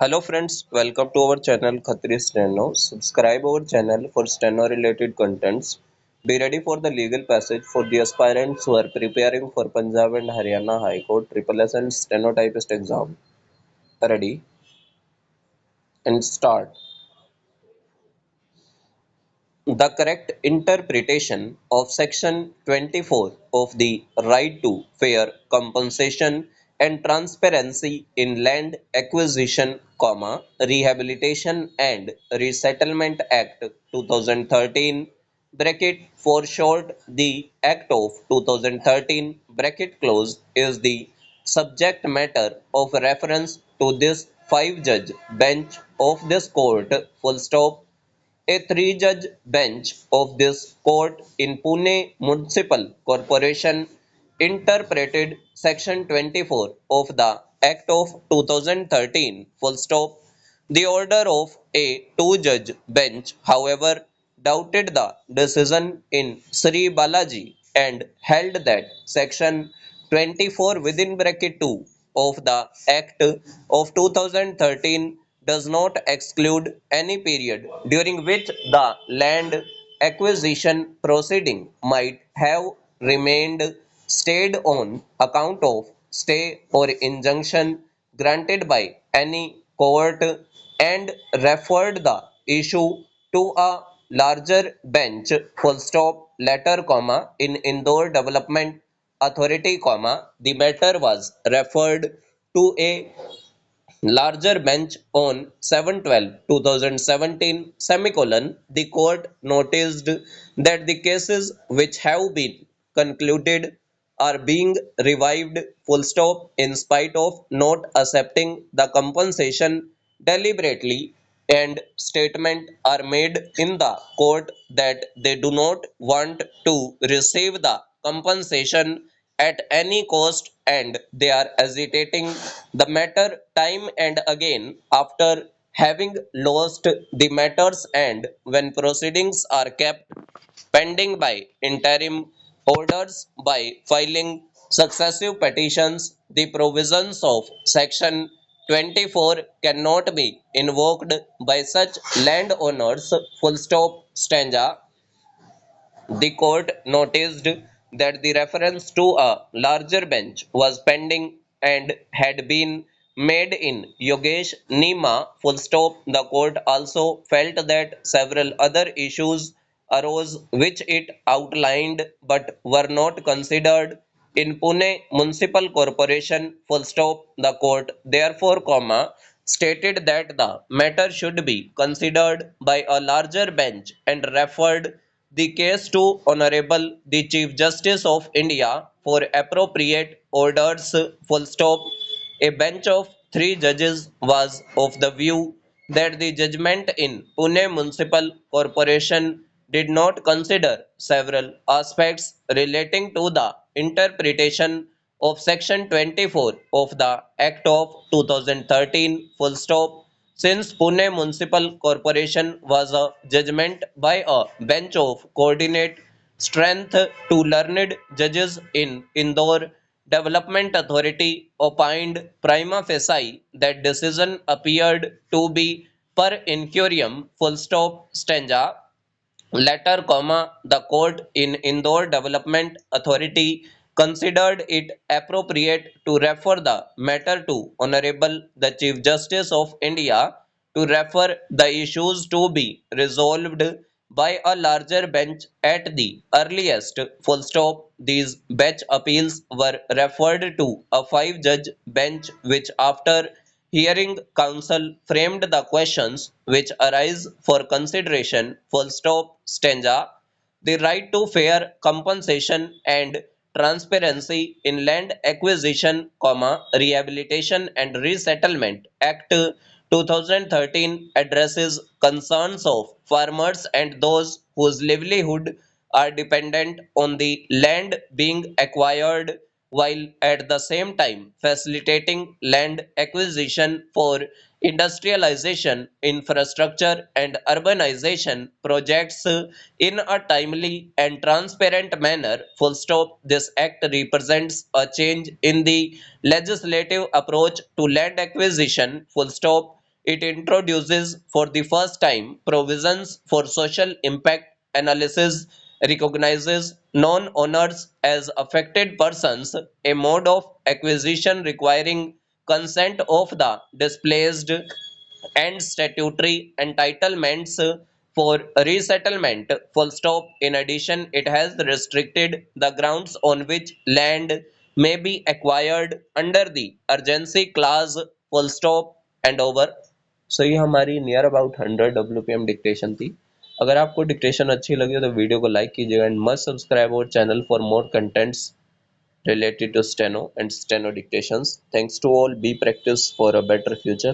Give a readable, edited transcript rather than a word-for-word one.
Hello friends, welcome to our channel Khatri Steno. Subscribe our channel for steno related contents. Be ready for the legal passage for the aspirants who are preparing for Punjab and Haryana High Court Triple S and Stenotypist exam. Ready and start. The correct interpretation of Section 24 of the Right to Fair Compensation and Transparency in Land Acquisition, Rehabilitation and Resettlement Act 2013 bracket for short the Act of 2013 bracket close is the subject matter of reference to this five-judge bench of this court full stop. A three-judge bench of this court in Pune Municipal Corporation interpreted Section 24 of the Act of 2013 full stop. The order of a two-judge bench, however, doubted the decision in Sri Balaji and held that Section 24 within bracket 2 of the Act of 2013 does not exclude any period during which the land acquisition proceeding might have remained stayed on account of stay or injunction granted by any court and referred the issue to a larger bench full stop letter comma in Indore Development Authority comma the matter was referred to a larger bench on 7/12/2017 semicolon. The court noticed that the cases which have been concluded are being revived full stop in spite of not accepting the compensation deliberately, and statement are made in the court that they do not want to receive the compensation at any cost, and they are agitating the matter time and again after having lost the matters, and when proceedings are kept pending by interim orders by filing successive petitions, the provisions of Section 24 cannot be invoked by such landowners full stop stanza. The court noticed that the reference to a larger bench was pending and had been made in Yogesh Nima full stop. The court also felt that several other issues arose which it outlined but were not considered in Pune Municipal Corporation full stop. The court therefore stated that the matter should be considered by a larger bench and referred the case to Honorable the Chief Justice of India for appropriate orders full stop. A bench of three judges was of the view that the judgment in Pune Municipal Corporation did not consider several aspects relating to the interpretation of Section 24 of the Act of 2013 full stop. Since Pune Municipal Corporation was a judgment by a bench of coordinate strength to learned judges in Indore Development Authority opined prima facie that decision appeared to be per incurium full stop stanza letter comma. The court in Indore Development Authority considered it appropriate to refer the matter to Honorable the Chief Justice of India to refer the issues to be resolved by a larger bench at the earliest full stop. These bench appeals were referred to a five-judge bench which, after hearing counsel, framed the questions which arise for consideration full stop stanza. The right to fair compensation and transparency in land acquisition, rehabilitation and resettlement act 2013 addresses concerns of farmers and those whose livelihood are dependent on the land being acquired, while at the same time facilitating land acquisition for industrialization, infrastructure, and urbanization projects in a timely and transparent manner. Full stop. This act represents a change in the legislative approach to land acquisition. Full stop. It introduces for the first time provisions for social impact analysis, recognizes non-owners as affected persons, a mode of acquisition requiring consent of the displaced, and statutory entitlements for resettlement. Full stop. In addition, it has restricted the grounds on which land may be acquired under the urgency clause. Full stop and over. सो ये हमारी near about 100 WPM dictation थी। अगर आपको dictation अच्छी लगी हो तो video को लाइक कीजिएगा and must subscribe our channel for more contents related to steno and steno dictations. Thanks to all. Be practice for a better future.